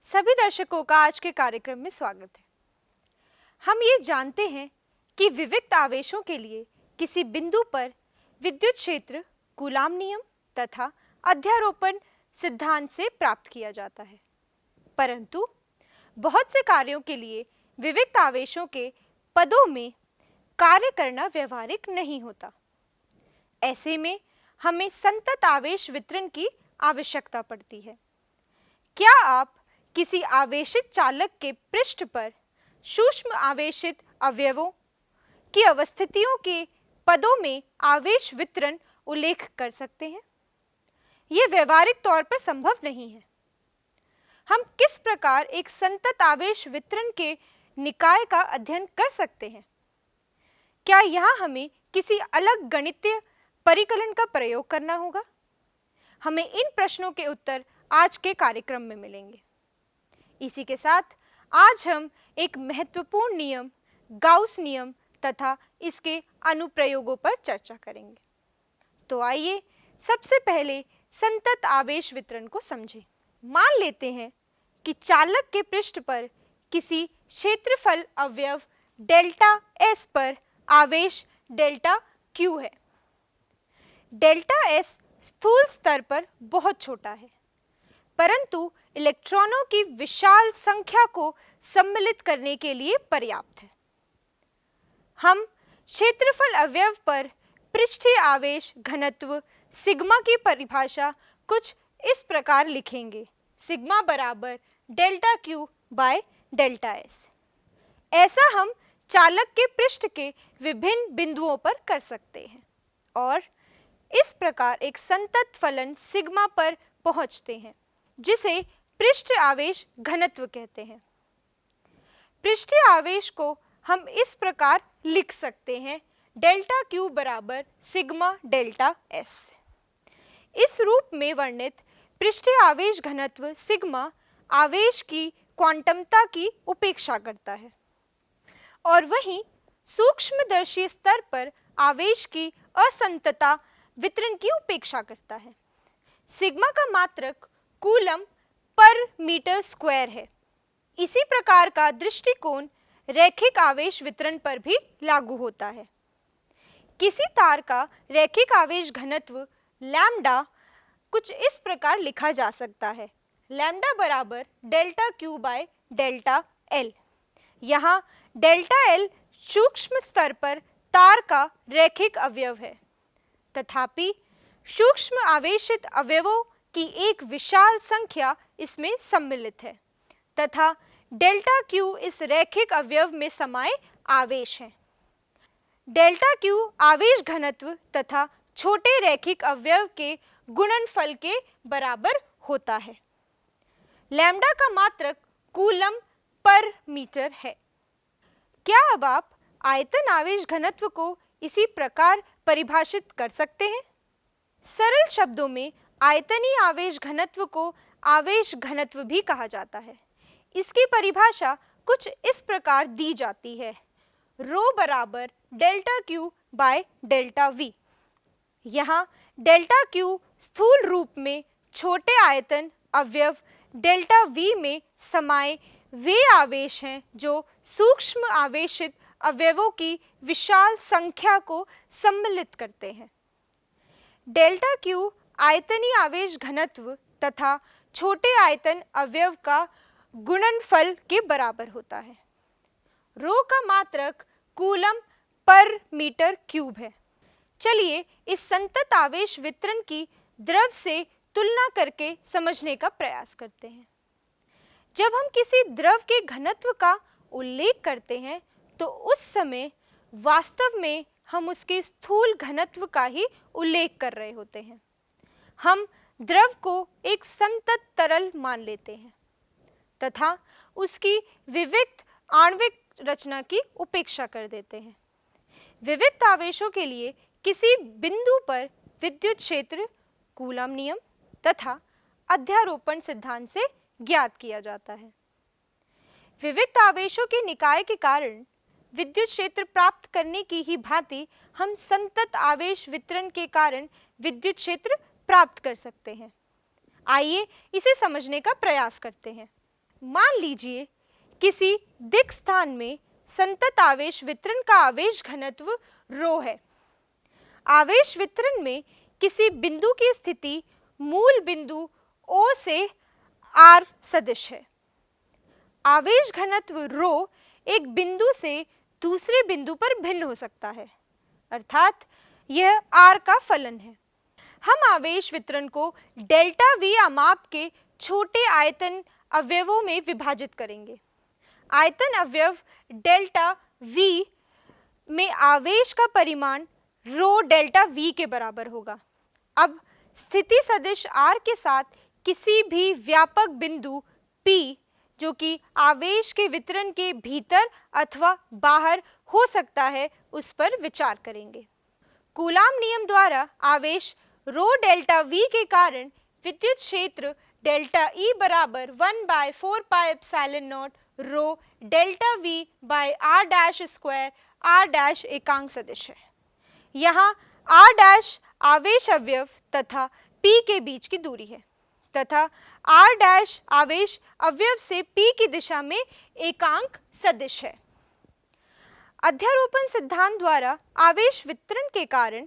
सभी दर्शकों का आज के कार्यक्रम में स्वागत है। हम ये जानते हैं कि विविक्त आवेशों के लिए किसी बिंदु पर विद्युत क्षेत्र कूलाम नियम तथा अध्यारोपण सिद्धांत से प्राप्त किया जाता है, परंतु बहुत से कार्यों के लिए विविक्त आवेशों के पदों में कार्य करना व्यवहारिक नहीं होता। ऐसे में हमें संतत आवेश वितरण की आवश्यकता पड़ती है। क्या आप किसी आवेशित चालक के पृष्ठ पर सूक्ष्म आवेशित अवयवों की अवस्थितियों के पदों में आवेश वितरण उल्लेख कर सकते हैं? यह व्यवहारिक तौर पर संभव नहीं है। हम किस प्रकार एक संतत आवेश वितरण के निकाय का अध्ययन कर सकते हैं? क्या यहाँ हमें किसी अलग गणितीय परिकलन का प्रयोग करना होगा? हमें इन प्रश्नों के उत्तर आज के कार्यक्रम में मिलेंगे। इसी के साथ आज हम एक महत्वपूर्ण नियम गाउस नियम तथा इसके अनुप्रयोगों पर चर्चा करेंगे। तो आइए सबसे पहले संतत आवेश वितरण को समझें। मान लेते हैं कि चालक के पृष्ठ पर किसी क्षेत्रफल अवयव डेल्टा एस पर आवेश डेल्टा क्यू है। डेल्टा एस स्थूल स्तर पर बहुत छोटा है, परंतु इलेक्ट्रॉनों की विशाल संख्या को सम्मिलित करने के लिए पर्याप्त है। हम क्षेत्रफल अवयव पर पृष्ठीय आवेश घनत्व सिग्मा की परिभाषा कुछ इस प्रकार लिखेंगे, सिग्मा बराबर delta Q by delta S. ऐसा हम चालक के पृष्ठ के विभिन्न बिंदुओं पर कर सकते हैं और इस प्रकार एक संतत फलन सिग्मा पर पहुंचते हैं, जिसे पृष्ठ आवेश घनत्व कहते हैं। पृष्ठीय आवेश को हम इस प्रकार लिख सकते हैं, डेल्टा क्यू बराबर सिग्मा डेल्टा एस। इस रूप में वर्णित पृष्ठीय आवेश घनत्व सिग्मा आवेश की क्वांटमता की उपेक्षा करता है और वहीं सूक्ष्मदर्शी स्तर पर आवेश की असंतता वितरण की उपेक्षा करता है। सिग्मा का मात्रक कूलम पर मीटर स्क्वायर है। इसी प्रकार का दृष्टिकोण रैखिक आवेश वितरण पर भी लागू होता है। किसी तार का रैखिक आवेश घनत्व लैम्डा कुछ इस प्रकार लिखा जा सकता है, लैम्डा बराबर delta Q by delta L. यहाँ डेल्टा एल सूक्ष्म स्तर पर तार का रैखिक अवयव है, तथापि सूक्ष्म आवेशित अवयवों की एक विशाल संख्या इसमें सम्मिलित है तथा डेल्टा क्यू इस रैखिक अवयव में समाये आवेश हैं। डेल्टा क्यू आवेश घनत्व तथा छोटे रैखिक अवयव के गुणनफल के बराबर होता है। लैम्डा का मात्रक कूलम पर मीटर है। क्या अब आप आयतन आवेश घनत्व को इसी प्रकार परिभाषित कर सकते हैं? सरल शब्दों में आयतनीय आवेश घनत्व को आवेश घनत्व भी कहा जाता है। इसकी परिभाषा कुछ इस प्रकार दी जाती है, रो बराबर delta Q by delta we. यहाँ डेल्टा क्यू स्थूल रूप में छोटे आयतन अवयव डेल्टा वी में समाये वे आवेश हैं जो सूक्ष्म आवेशित अवयवों की विशाल संख्या को सम्मिलित करते हैं। डेल्टा क्यू आयतनीय आवेश घनत्व तथा छोटे आयतन अवयव का गुणनफल के बराबर होता है। रो का मात्रक कूलम पर मीटर क्यूब है। चलिए इस संतत आवेश वितरण की द्रव से तुलना करके समझने का प्रयास करते हैं। जब हम किसी द्रव के घनत्व का उल्लेख करते हैं तो उस समय वास्तव में हम उसके स्थूल घनत्व का ही उल्लेख कर रहे होते हैं। हम द्रव को एक संतत तरल मान लेते हैं तथा उसकी विविक्त आणविक रचना की उपेक्षा कर देते हैं। विविक्त आवेशों के लिए किसी बिंदु पर विद्युत क्षेत्र कूलम नियम तथा अध्यारोपण सिद्धांत से ज्ञात किया जाता है। विविक्त आवेशों के निकाय के कारण विद्युत क्षेत्र प्राप्त करने की ही भांति हम संतत आवेश वितरण के कारण विद्युत क्षेत्र प्राप्त कर सकते हैं। आइए इसे समझने का प्रयास करते हैं। मान लीजिए किसी दिक् स्थान में संतत आवेश वितरण का आवेश घनत्व रो है। आवेश वितरण में किसी बिंदु की स्थिति मूल बिंदु O से R सदिश है। आवेश घनत्व रो एक बिंदु से दूसरे बिंदु पर भिन्न हो सकता है, अर्थात यह R का फलन है। हम आवेश वितरण को डेल्टा V आमाप के छोटे आयतन अवयवों में विभाजित करेंगे। आयतन अवयव डेल्टा V में आवेश का परिमाण रो डेल्टा V के बराबर होगा। अब स्थिति सदिश R के साथ किसी भी व्यापक बिंदु P जो कि आवेश के वितरण के भीतर अथवा बाहर हो सकता है, उस पर विचार करेंगे। कूलाम नियम द्वारा आवेश रो डेल्टा V के कारण विद्युत क्षेत्र डेल्टा E बराबर 1/4 pi epsilon naught rho delta V by R dash square R dash एकांक सदिश है। यहाँ R डैश आवेश अवयव तथा P के बीच की दूरी है तथा R डैश आवेश अवयव से P की दिशा में एकांक सदिश है। अध्यारोपण सिद्धांत द्वारा आवेश वितरण के कारण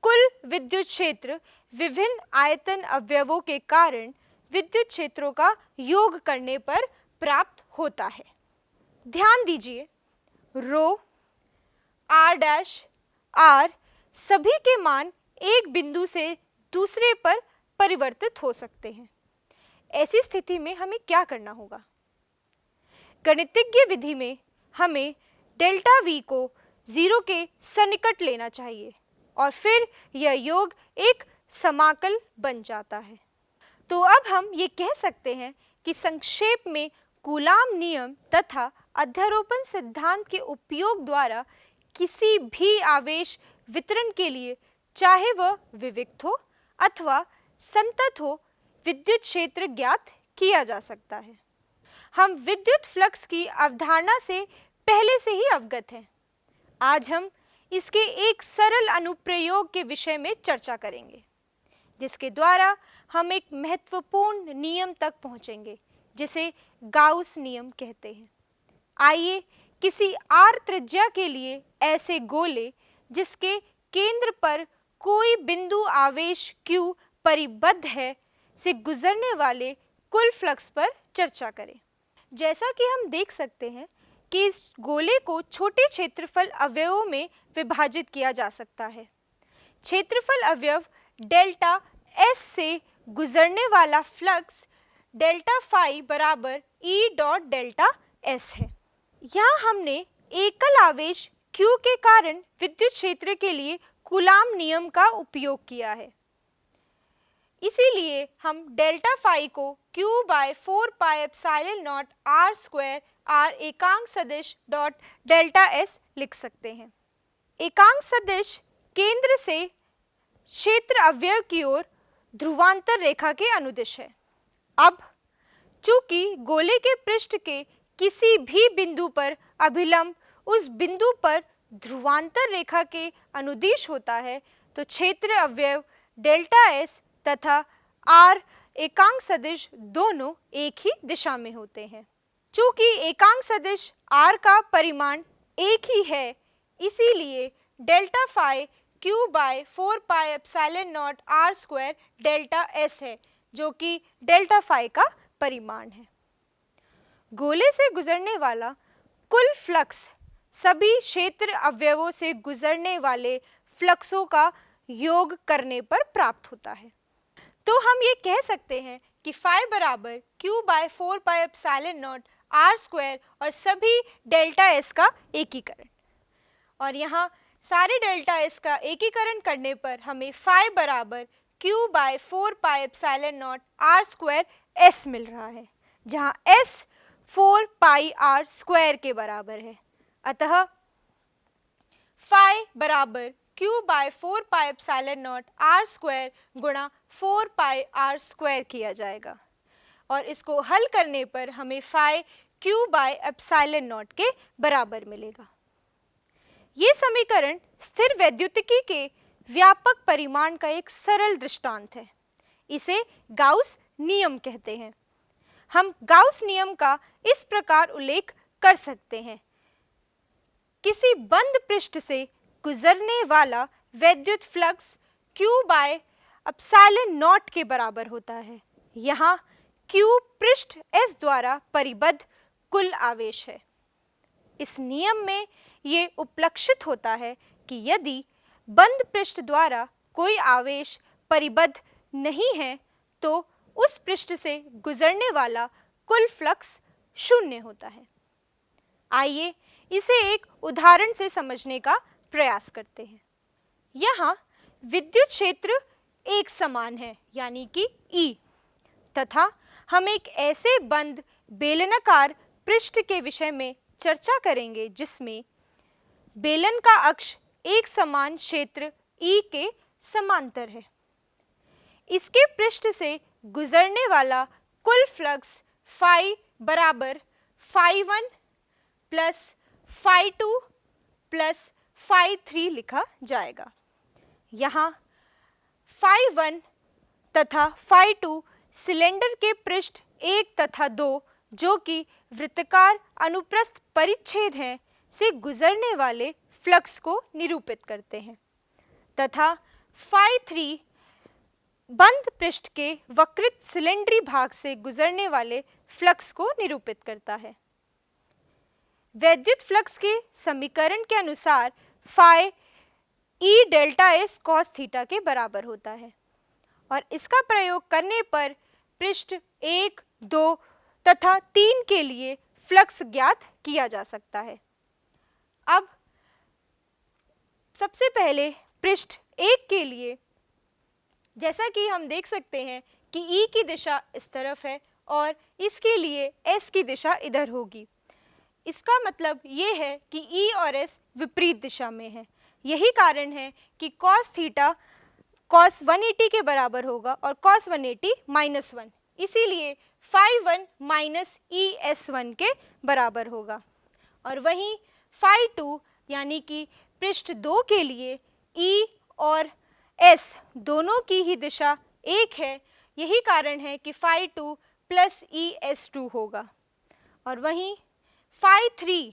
कुल विद्युत क्षेत्र विभिन्न आयतन अवयवों के कारण विद्युत क्षेत्रों का योग करने पर प्राप्त होता है। ध्यान दीजिए, रो, R डैश, R सभी के मान एक बिंदु से दूसरे पर परिवर्तित हो सकते हैं। ऐसी स्थिति में हमें क्या करना होगा? गणितज्ञ विधि में हमें डेल्टा V को 0 के सन्निकट लेना चाहिए और फिर यह योग एक समाकल बन जाता है। तो अब हम ये कह सकते हैं कि संक्षेप में कूलाम नियम तथा अध्यारोपण सिद्धांत के उपयोग द्वारा किसी भी आवेश वितरण के लिए, चाहे वह विविक्त हो अथवा संतत हो, विद्युत क्षेत्र ज्ञात किया जा सकता है। हम विद्युत फ्लक्स की अवधारणा से पहले से ही अवगत हैं। आज हम इसके एक सरल अनुप्रयोग के विषय में चर्चा करेंगे, जिसके द्वारा हम एक महत्वपूर्ण नियम तक पहुंचेंगे, जिसे गाउस नियम कहते हैं। आइए किसी r त्रिज्या के लिए ऐसे गोले जिसके केंद्र पर कोई बिंदु आवेश Q परिबद्ध है से गुजरने वाले कुल फ्लक्स पर चर्चा करें। जैसा कि हम देख सकते हैं कि इस गोले को छोटे क्षेत्रफल अवयवों में विभाजित किया जा सकता है। क्षेत्रफल अवयव डेल्टा S से गुजरने वाला फ्लक्स डेल्टा फाई बराबर E डॉट डेल्टा S है। यहाँ हमने एकल आवेश Q के कारण विद्युत क्षेत्र के लिए कूलाम नियम का उपयोग किया है। इसीलिए हम डेल्टा फाई को Q by 4 pi epsilon naught R square R एकांक सदिश डॉट डेल्टा S लिख सकते हैं। एकांक सदिश केंद्र से क्षेत्र अवयव की ओर ध्रुवांतर रेखा के अनुदिश है। अब चूंकि गोले के पृष्ठ के किसी भी बिंदु पर अभिलंब उस बिंदु पर ध्रुवांतर रेखा के अनुदिश होता है, तो क्षेत्र अवयव डेल्टा S तथा R एकांक सदिश दोनों एक ही दिशा में होते हैं। चूंकि एकांक सदिश R का परिमाण एक ही है, इसीलिए delta phi Q by 4 pi epsilon naught R square delta S है, जो कि डेल्टा फाई का परिमाण है। गोले से गुजरने वाला कुल फ्लक्स सभी क्षेत्र अवयवों से गुजरने वाले फ्लक्सों का योग करने पर प्राप्त होता है। तो हम ये कह सकते हैं कि फाई बराबर Q by 4 pi epsilon naught R square और सभी डेल्टा S का एकीकरण, और यहाँ सारे डेल्टा S का एकीकरण करने पर हमें फाई बराबर Q by 4 pi epsilon naught R square S मिल रहा है, जहाँ S 4 पाई R स्क्वायर के बराबर है। अतः फाई बराबर Q by 4 pi epsilon naught R square गुणा 4 पाई R स्क्वायर किया जाएगा, और इसको हल करने पर हमें phi Q by epsilon naught के बराबर मिलेगा। ये समीकरण स्थिर वैद्युतिकी के व्यापक परिमाण का एक सरल दृष्टांत है। इसे गाउस नियम कहते हैं। हम गाउस नियम का इस प्रकार उल्लेख कर सकते हैं। किसी बंद पृष्ठ से गुजरने वाला वैद्युत flux Q by epsilon naught के बराबर होता है। यहाँ Q पृष्ठ S द्वारा परिबद्ध कुल आवेश है। इस नियम में ये उपलक्षित होता है कि यदि बंद पृष्ठ द्वारा कोई आवेश परिबद्ध नहीं है तो उस पृष्ठ से गुजरने वाला कुल फ्लक्स शून्य होता है। आइए इसे एक उदाहरण से समझने का प्रयास करते हैं। यहाँ विद्युत क्षेत्र एक समान है यानी कि E, तथा हम एक ऐसे बंद बेलनाकार पृष्ठ के विषय में चर्चा करेंगे जिसमें बेलन का अक्ष एक समान क्षेत्र E के समांतर है। इसके पृष्ठ से गुजरने वाला कुल फ्लक्स फाई बराबर φ1 प्लस φ2 प्लस φ3 लिखा जाएगा। यहाँ φ1 तथा φ2 सिलेंडर के पृष्ठ 1 तथा 2 जो कि वृत्ताकार अनुप्रस्थ परिच्छेद हैं से गुजरने वाले फ्लक्स को निरूपित करते हैं, तथा φ3 बंद पृष्ठ के वक्रित सिलेंडरी भाग से गुजरने वाले फ्लक्स को निरूपित करता है। वैद्युत फ्लक्स के समीकरण के अनुसार phi E delta S cos theta के बराबर होता है और इसका प्रयोग करने पर पृष्ठ 1, 2 तथा 3 के लिए फ्लक्स ज्ञात किया जा सकता है। अब सबसे पहले पृष्ठ 1 के लिए जैसा कि हम देख सकते हैं कि E की दिशा इस तरफ है और इसके लिए S की दिशा इधर होगी। इसका मतलब ये है कि E और S विपरीत दिशा में है। यही कारण है कि cos थीटा cos 180 के बराबर होगा और cos 180 -1, इसीलिए φ1 माइनस ES1 के बराबर होगा। और वहीं φ2 यानी कि पृष्ठ 2 के लिए E और S दोनों की ही दिशा एक है। यही कारण है कि φ2 प्लस ES2 होगा। और वहीं φ3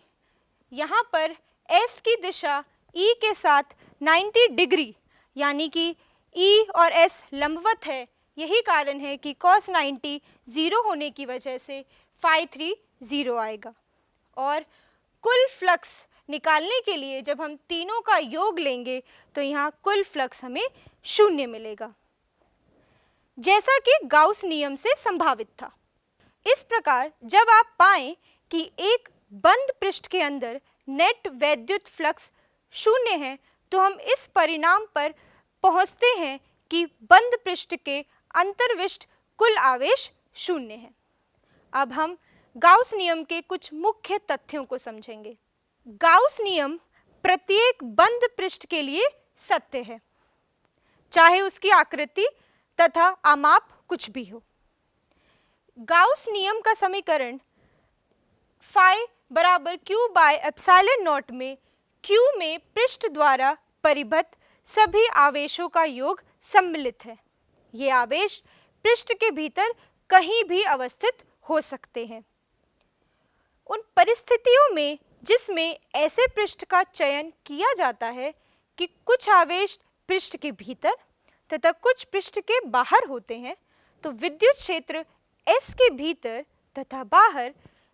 यहाँ पर S की दिशा E के साथ 90 डिग्री यानी कि E और S लंबवत है। यही कारण है कि cos 90 0 होने की वजह से φ3 0 आएगा। और कुल फ्लक्स निकालने के लिए जब हम तीनों का योग लेंगे तो यहाँ कुल फ्लक्स हमें शून्य मिलेगा, जैसा कि गाउस नियम से संभावित था। इस प्रकार जब आप पाएं कि एक बंद पृष्ठ के अंदर नेट वैद्युत फ्लक्स शून्य है तो हम इस परिणाम पर पहुंचते हैं कि बंद पृष्ठ के अंतर्विष्ट कुल आवेश शून्य है। अब हम गाउस नियम के कुछ मुख्य तथ्यों को समझेंगे। गाउस नियम प्रत्येक बंद पृष्ठ के लिए सत्य है, चाहे उसकी आकृति तथा आमाप कुछ भी हो। गाउस नियम का समीकरण फाई बराबर Q बाय एप्सिलॉन नॉट में Q में पृष्ठ द्वारा परिबद्ध सभी आवेशों का योग सम्मिलित है। ये आवेश पृष्ठ के भीतर कहीं भी अवस्थित हो सकते हैं। उन परिस्थितियों में जिसमें ऐसे पृष्ठ का चयन किया जाता है कि कुछ आवेश पृष्ठ के भीतर तथा कुछ पृष्ठ के बाहर होते हैं, तो विद्युत क्षेत्र S के भीतर तथा बाहर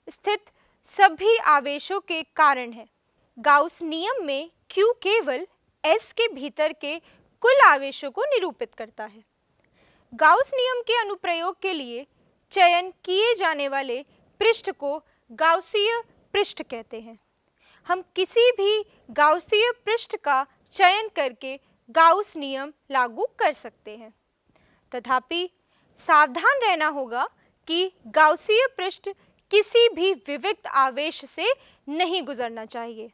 स्थित सभी आवेशों के कारण है। गाउस नियम में Q केवल S के भीतर के कुल आवेशों को निरूपित करता है। गाउस नियम के अनुप्रयोग के लिए चयन किए जाने वाले पृष्ठ को गाउसीय पृष्ठ कहते हैं। हम किसी भी गाउसीय पृष्ठ का चयन करके गाउस नियम लागू कर सकते हैं, तथापि सावधान रहना होगा कि गाउसीय पृष्ठ किसी भी विविक्त आवेश से नहीं गुजरना चाहिए।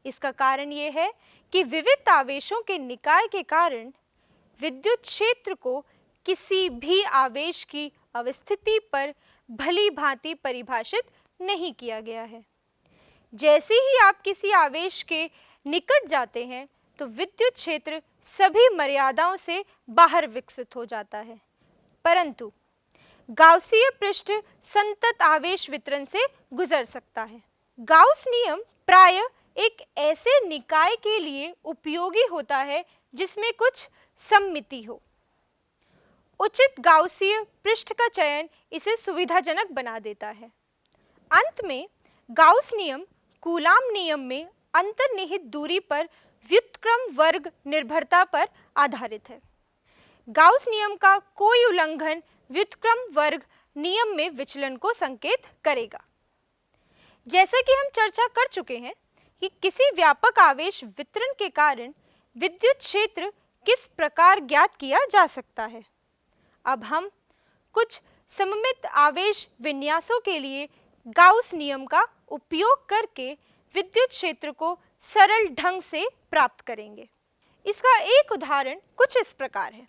इसका कारण ये है कि विविक्त आवेशों के निकाय के कारण विद्युत क्षेत्र को किसी भी आवेश की अवस्थिति पर भली भांति परिभाषित नहीं किया गया है। जैसे ही आप किसी आवेश के निकट जाते हैं तो विद्युत क्षेत्र सभी मर्यादाओं से बाहर विकसित हो जाता है, परंतु गाउसीय पृष्ठ संतत आवेश वितरण से गुजर सकता है। गाउस नियम प्रायः एक ऐसे निकाय के लिए उपयोगी होता है जिसमें कुछ सममिति हो। उचित गाउसीय पृष्ठ का चयन इसे सुविधाजनक बना देता है। अंत में गाउस नियम कूलाम नियम में अंतर्निहित दूरी पर व्युत्क्रम वर्ग निर्भरता पर आधारित है। गाउस नियम का कोई उल्लंघन व्युत्क्रम वर्ग नियम में विचलन को संकेत करेगा। जैसा कि हम चर्चा कर चुके हैं कि किसी व्यापक आवेश वितरण के कारण विद्युत क्षेत्र किस प्रकार ज्ञात किया जा सकता है। अब हम कुछ सममित आवेश विन्यासों के लिए गाउस नियम का उपयोग करके विद्युत क्षेत्र को सरल ढंग से प्राप्त करेंगे। इसका एक उदाहरण कुछ इस प्रकार है।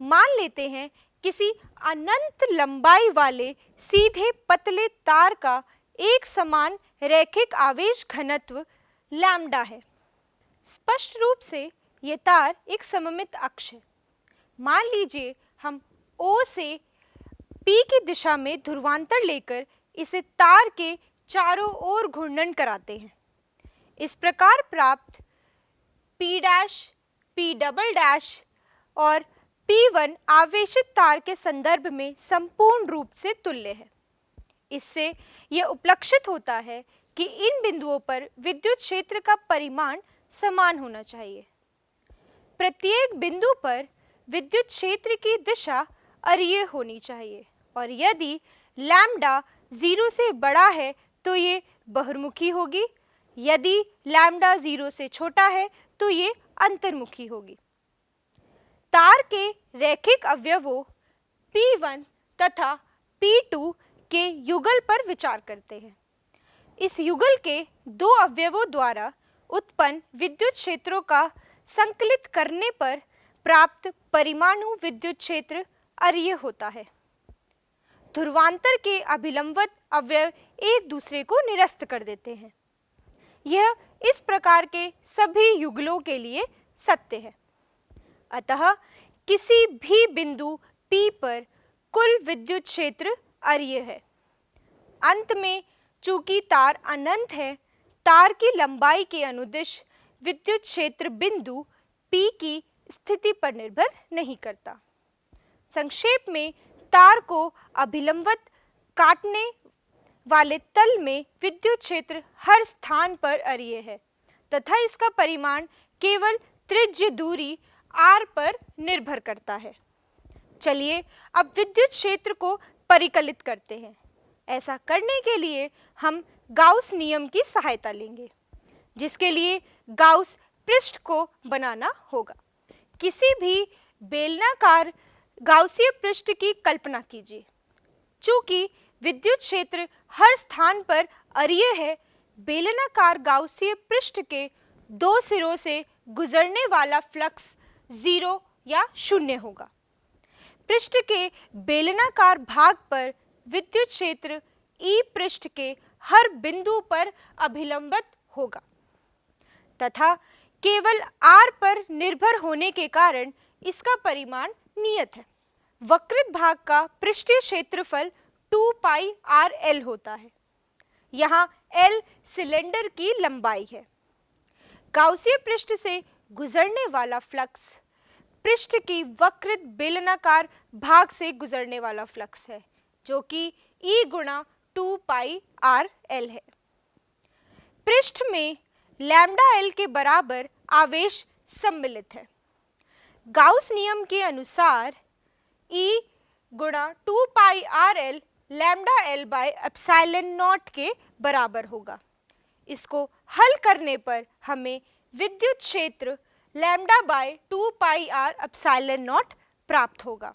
मान लेते हैं किसी अनंत लंबाई वाले सीधे पतले तार का एक समान रैखिक आवेश घनत्व लैम्डा है। स्पष्ट रूप से यह तार एक सममित अक्ष है। मान लीजिए हम O से P की दिशा में ध्रुवांतर लेकर इसे तार के चारों ओर घूर्णन कराते हैं। इस प्रकार प्राप्त P dash, P double dash और P1 आवेशित तार के संदर्भ में संपूर्ण रूप से तुल्य है। इससे यह उपलक्षित होता है कि इन बिंदुओं पर विद्युत क्षेत्र का परिमाण समान होना चाहिए। प्रत्येक बिंदु पर विद्युत क्षेत्र की दिशा अरीय होनी चाहिए और यदि लैम्डा 0 से बड़ा है तो ये बहिर्मुखी होगी, यदि लैम्डा 0 से छोटा है तो ये अंतर्मुखी होगी। तार के रैखिक अवयवों P1 तथा P2 के युगल पर विचार करते हैं। इस युगल के दो अवयवों द्वारा उत्पन्न विद्युत क्षेत्रों का संकलित करने पर प्राप्त परिमाणु विद्युत क्षेत्र अरीय होता है। ध्रुवांतर के अभिलंबित अवयव एक दूसरे को निरस्त कर देते हैं। यह इस प्रकार के सभी युगलों के लिए सत्य है। अतः किसी भी बिंदु P पर कुल विद्युत क्षेत्र अरीय है। अंत में चूंकि तार अनंत है, तार की लंबाई के अनुदिश विद्युत क्षेत्र बिंदु P की स्थिति पर निर्भर नहीं करता। संक्षेप में तार को अभिलंबित काटने वाले तल में विद्युत क्षेत्र हर स्थान पर अरीय है तथा इसका परिमाण केवल त्रिज्य दूरी r पर निर्भर करता है। चलिए अब विद्युत क्षेत्र को परिकलित करते हैं। ऐसा करने के लिए हम गाउस नियम की सहायता लेंगे, जिसके लिए गाउस पृष्ठ को बनाना होगा। किसी भी बेलनाकार गाउसीय पृष्ठ की कल्पना कीजिए। चूंकि विद्युत क्षेत्र हर स्थान पर अरीय है, बेलनाकार गाउसीय पृष्ठ के दो सिरों से गुजरने वाला फ्लक्स 0 या 0 होगा। पृष्ठ के बेलनाकार भाग पर विद्युत क्षेत्र E पृष्ठ के हर बिंदु पर अभिलंबित होगा तथा केवल r पर निर्भर होने के कारण इसका परिमाण नियत है। वक्रित भाग का पृष्ठीय क्षेत्रफल 2 पाई r l होता है। यहाँ l सिलेंडर की लंबाई है। गाउसीय पृष्ठ से गुजरने वाला फ्लक्स पृष्ठ की वक्रित बेलनाकार भाग से गुजरने वाला फ्लक्स है, जो कि E गुणा 2 पाई r l है। पृष्ठ में लैम्डा l के बराबर आवेश सम्मिलित है। गाउस नियम के अनुसार E गुणा 2 पाई r l lambda l bye epsilon naught के बराबर होगा। इसको हल करने पर हमें विद्युत क्षेत्र lambda by 2 pi r epsilon naught प्राप्त होगा।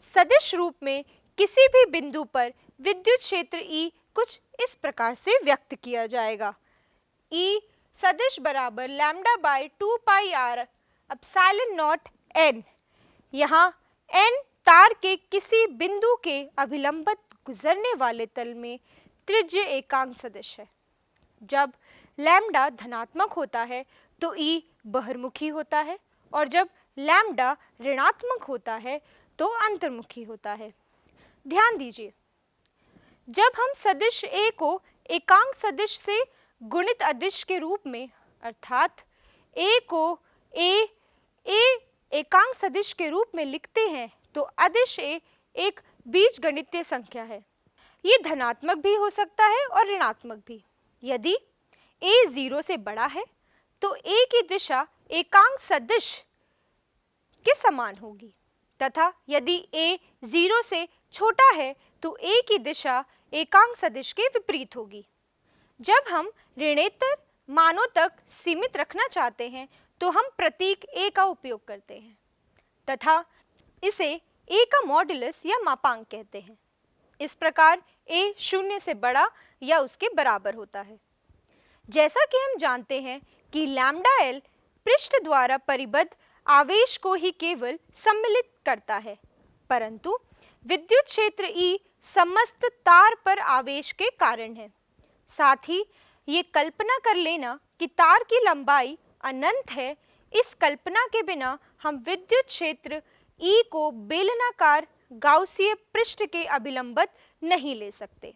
सदिश रूप में किसी भी बिंदु पर विद्युत क्षेत्र E कुछ इस प्रकार से व्यक्त किया जाएगा। E सदिश बराबर lambda by 2 pi r epsilon not n। यहाँ n तार के किसी बिंदु के अभिलंबित गुजरने वाले तल में त्रिज्य एकांक सदिश है। जब लैम्डा धनात्मक होता है तो E बहिर्मुखी होता है और जब लैम्डा ऋणात्मक होता है तो अंतर्मुखी होता है। ध्यान दीजिए, जब हम सदिश A को एकांक सदिश से गुणित अदिश के रूप में अर्थात A को A एकांक सदिश के रूप में लिखते हैं तो अदिश A एक बीजगणितीय संख्या है। ये धनात्मक भी हो सकता है और ऋणात्मक भी। यदि A 0 से बड़ा है तो A की दिशा एकांक सदिश के समान होगी तथा यदि A 0 से छोटा है तो A की दिशा एकांक सदिश के विपरीत होगी। जब हम ऋणेतर मानों तक सीमित रखना चाहते हैं तो हम प्रतीक A का उपयोग करते हैं तथा इसे A का मॉड्यूलस या मापांक कहते हैं। इस प्रकार A 0 से बड़ा या उसके बराबर होता है। जैसा कि हम जानते हैं कि लैम्डा L पृष्ठ द्वारा परिबद्ध आवेश को ही केवल सम्मिलित करता है, परंतु विद्युत क्षेत्र E समस्त तार पर आवेश के कारण है। साथ ही ये कल्पना कर लेना कि तार की लंबाई अनंत है, इस कल्पना के बिना हम विद्युत क्षेत्र E को बेलनाकार गाउसीय पृष्ठ के अभिलंबित नहीं ले सकते।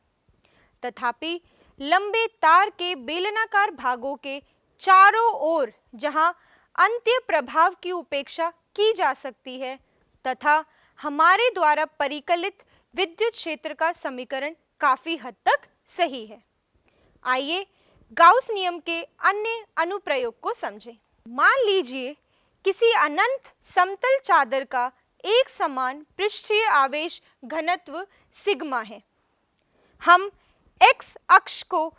तथापि लंबे तार के बेलनाकार भागों के चारों ओर जहां अंत्य प्रभाव की उपेक्षा की जा सकती है तथा हमारे द्वारा परिकलित विद्युत क्षेत्र का समीकरण काफी हद तक सही है। आइए गाउस नियम के अन्य अनुप्रयोग को समझें। मान लीजिए किसी अनंत समतल चादर का एक समान पृष्ठीय आवेश घनत्व सिग्मा है। हम x अक्ष को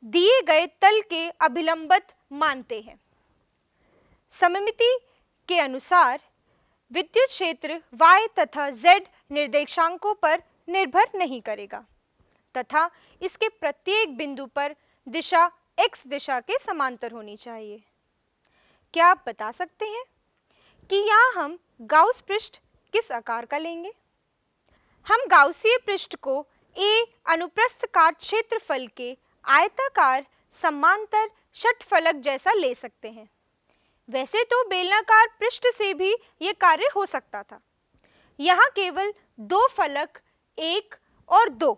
दिए गए तल के अभिलंबित मानते हैं। सममिति के अनुसार विद्युत क्षेत्र y तथा z निर्देशांकों पर निर्भर नहीं करेगा तथा इसके प्रत्येक बिंदु पर दिशा x दिशा के समांतर होनी चाहिए। क्या आप बता सकते हैं कि यहाँ हम गाउस पृष्ठ किस आकार का लेंगे? हम गाउसीय पृष्ठ को A अनुप्रस्थ काट क्षेत्रफल के आयताकार समांतर षटफलक जैसा ले सकते हैं। वैसे तो बेलनाकार पृष्ठ से भी ये कार्य हो सकता था। यहाँ केवल दो फलक 1 और 2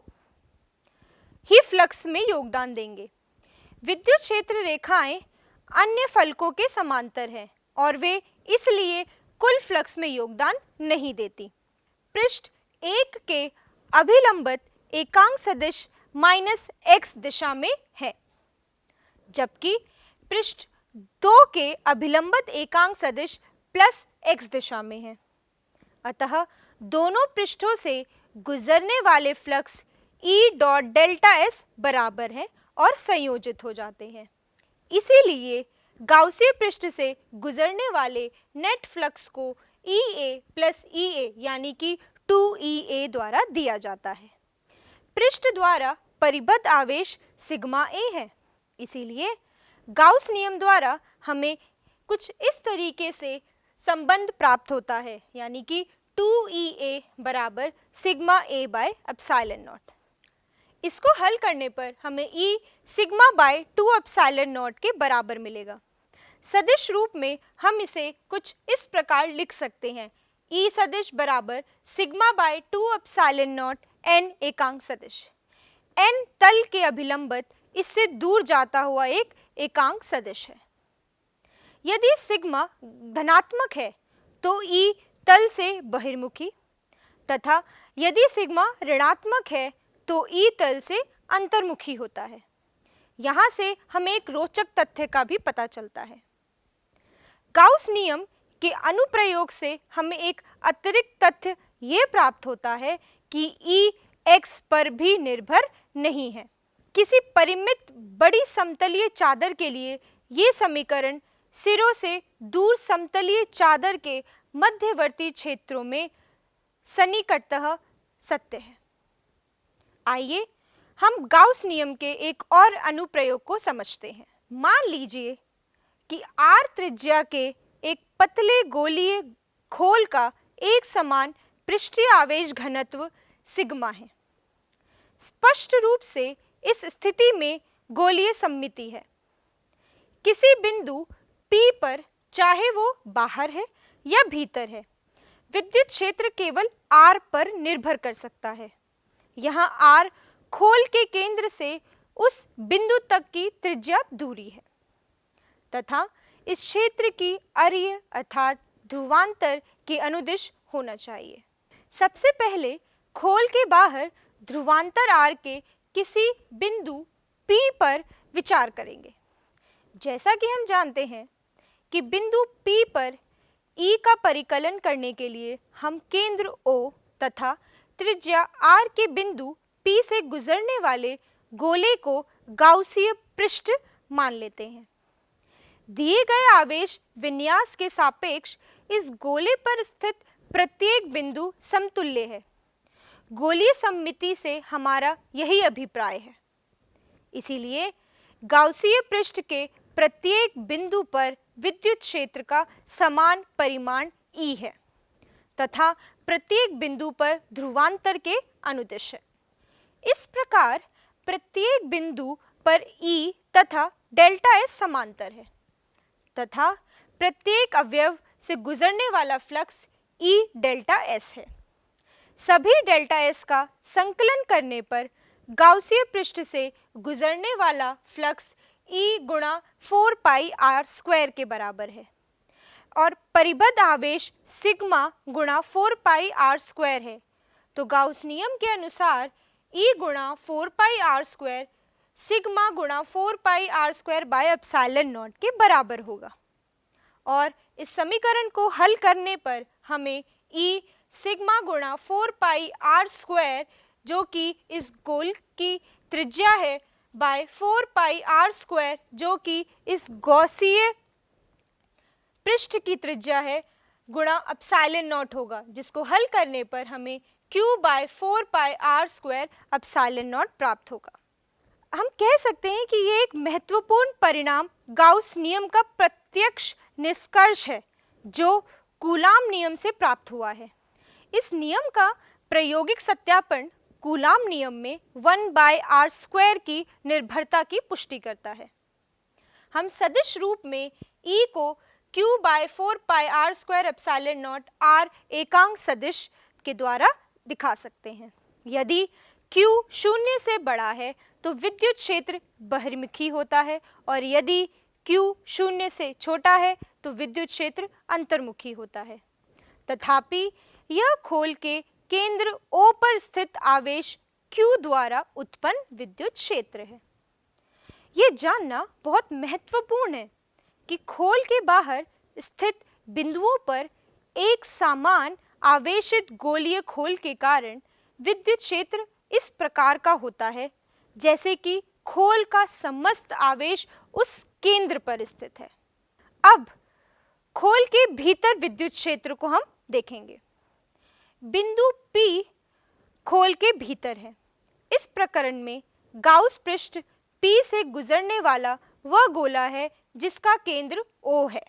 ही फ्लक्स में योगदान देंगे। विद्युत क्षेत्र रेखाएं अन्य फलकों के समांतर हैं और वे इसलिए कुल फ्लक्स में योगदान नहीं देती। पृष्ठ 1 के अभिलंबित एकांक सदिश -x दिशा में है, जबकि पृष्ठ 2 के अभिलंबित एकांक सदिश +x दिशा में है। अतः दोनों पृष्ठों से गुजरने वाले flux E dot delta S बराबर है और संयोजित हो जाते हैं। इसीलिए गाउसीय पृष्ठ से गुजरने वाले नेट फ्लक्स को EA प्लस EA यानी कि 2EA द्वारा दिया जाता है। पृष्ठ द्वारा परिबद्ध आवेश सिग्मा A है। इसीलिए गाउस नियम द्वारा हमें कुछ इस तरीके से संबंध प्राप्त होता है, यानी कि 2EA बराबर sigma A bye epsilon not. इसको हल करने पर हमें E sigma bye 2 epsilon naught के बराबर मिलेगा। सदिश रूप में हम इसे कुछ इस प्रकार लिख सकते हैं, E सदिश बराबर sigma bye 2 epsilon not n एकांक सदिश। n तल के अभिलंबित इससे दूर जाता हुआ एक एकांक सदिश है। यदि सिग्मा धनात्मक है तो E तल से बहिर्मुखी तथा यदि सिग्मा ऋणात्मक है तो E तल से अंतर्मुखी होता है। यहाँ से हमें एक रोचक तथ्य का भी पता चलता है। गाउस नियम के अनुप्रयोग से हमें एक अतिरिक्त तथ्य ये प्राप्त होता है कि E x पर भी निर्भर नहीं है। किसी परिमित बड़ी समतलीय चादर के लिए ये समीकरण सिरों से दूर समतलीय चादर के मध्यवर्ती क्षेत्रों में सन्निकटतः सत्य है। आइए हम गाउस नियम के एक और अनुप्रयोग को समझते हैं। मान लीजिए कि r त्रिज्या के एक पतले गोलीय खोल का एक समान पृष्ठीय आवेश घनत्व सिग्मा है। स्पष्ट रूप से इस स्थिति में गोलीय सममिति है। किसी बिंदु P पर, चाहे वो बाहर है या भीतर है, विद्युत क्षेत्र केवल R पर निर्भर कर सकता है। यहाँ R खोल के केंद्र से उस बिंदु तक की त्रिज्या दूरी है तथा इस क्षेत्र की अर्य अर्थात ध्रुवांतर के अनुदिश होना चाहिए। सबसे पहले खोल के बाहर ध्रुवांतर R के किसी बिंदु P पर विचार करेंगे। जैसा कि हम जानते हैं कि बिंदु P पर E का परिकलन करने के लिए हम केंद्र O तथा त्रिज्या R के बिंदु P से गुजरने वाले गोले को गाउसीय पृष्ठ मान लेते हैं। दिए गए आवेश विन्यास के सापेक्ष इस गोले पर स्थित प्रत्येक बिंदु समतुल्य है। गोलीय सममिति से हमारा यही अभिप्राय है। इसीलिए गाउसीय पृष्ठ के प्रत्येक बिंदु पर विद्युत क्षेत्र का समान परिमाण E है तथा प्रत्येक बिंदु पर ध्रुवांतर के अनुदिश है। इस प्रकार प्रत्येक बिंदु पर E तथा डेल्टा S समांतर है तथा प्रत्येक अवयव से गुजरने वाला फ्लक्स E डेल्टा S है। सभी डेल्टा S का संकलन करने पर गाउसीय पृष्ठ से गुजरने वाला फ्लक्स E गुणा 4 पाई R स्क्वायर के बराबर है और परिबद्ध आवेश सिग्मा गुणा 4 पाई R स्क्वायर है। तो गाउस नियम के अनुसार E गुणा 4 पाई R स्क्वायर सिग्मा गुणा 4 pi R square by epsilon naught के बराबर होगा और इस समीकरण को हल करने पर हमें E सिग्मा गुणा 4 पाई R स्क्वायर जो कि इस गोल की त्रिज्या है बाय 4 पाई R स्क्वायर जो कि इस गॉसीय पृष्ठ की त्रिज्या है गुणा एप्सिलॉन नॉट होगा, जिसको हल करने पर हमें Q by 4 pi R square epsilon naught प्राप्त होगा। हम कह सकते हैं कि ये एक महत्वपूर्ण परिणाम गाउस नियम का प्रत्यक्ष निष्कर्ष है जो कूलाम नियम से प्राप्त हुआ है। इस नियम का प्रायोगिक सत्यापन कूलाम नियम में 1 बाय R स्क्वायर की निर्भरता की पुष्टि करता है। हम सदिश रूप में E को Q by 4 pi R square epsilon naught R एकांक सदिश के द्वारा दिखा सकते हैं। यदि Q शून्य से बड़ा है तो विद्युत क्षेत्र बहिर्मुखी होता है और यदि Q शून्य से छोटा है तो विद्युत क्षेत्र अंतर्मुखी होता है। तथापि यह खोल के केंद्र O पर स्थित आवेश Q द्वारा उत्पन्न विद्युत क्षेत्र है। ये जानना बहुत महत्वपूर्ण है कि खोल के बाहर स्थित बिंदुओं पर एक समान आवेशित गोलीय खोल के कारण विद्युत क्षेत्र इस प्रकार का होता है जैसे कि खोल का समस्त आवेश उस केंद्र पर स्थित है। अब खोल के भीतर विद्युत क्षेत्र को हम देखेंगे। बिंदु P खोल के भीतर है। इस प्रकरण में गाउस पृष्ठ P से गुजरने वाला वह गोला है जिसका केंद्र O है।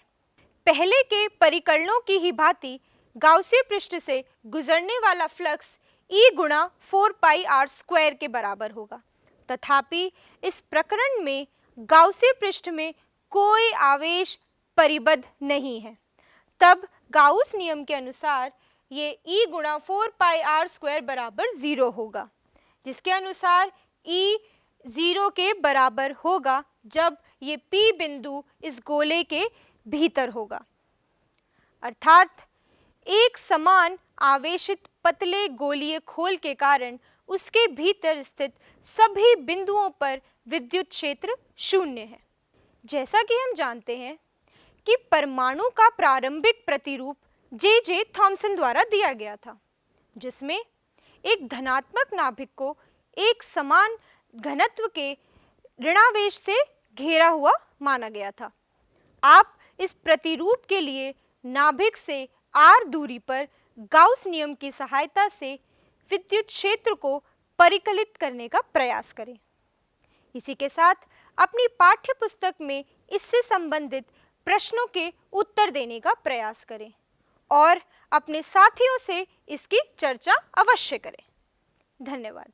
पहले के परिकलनों की ही भांति गाउसीय पृष्ठ से गुजरने वाला फ्लक्स E गुणा 4 पाई R स्क्वायर के बराबर होगा। तथापि इस प्रकरण में गाउसीय पृष्ठ में कोई आवेश परिबद्ध नहीं है। तब गाउस नियम के अनुसार ये E गुणा 4 पाई R स्क्वायर बराबर 0 होगा, जिसके अनुसार E 0 के बराबर होगा जब ये P बिंदु इस गोले के भीतर होगा। अर्थात एक समान आवेशित पतले गोलीय खोल के कारण उसके भीतर स्थित सभी बिंदुओं पर विद्युत क्षेत्र शून्य है। जैसा कि हम जानते हैं कि परमाणु का प्रारंभिक प्रतिरूप जे थॉमसन द्वारा दिया गया था, जिसमें एक धनात्मक नाभिक को एक समान घनत्व के ऋणावेश से घेरा हुआ माना गया था। आप इस प्रतिरूप के लिए नाभिक से r दूरी पर गाउस नियम की सहायता से विद्युत क्षेत्र को परिकलित करने का प्रयास करें। इसी के साथ अपनी पाठ्य पुस्तक में इससे संबंधित प्रश्नों के उत्तर देने का प्रयास करें और अपने साथियों से इसकी चर्चा अवश्य करें। धन्यवाद।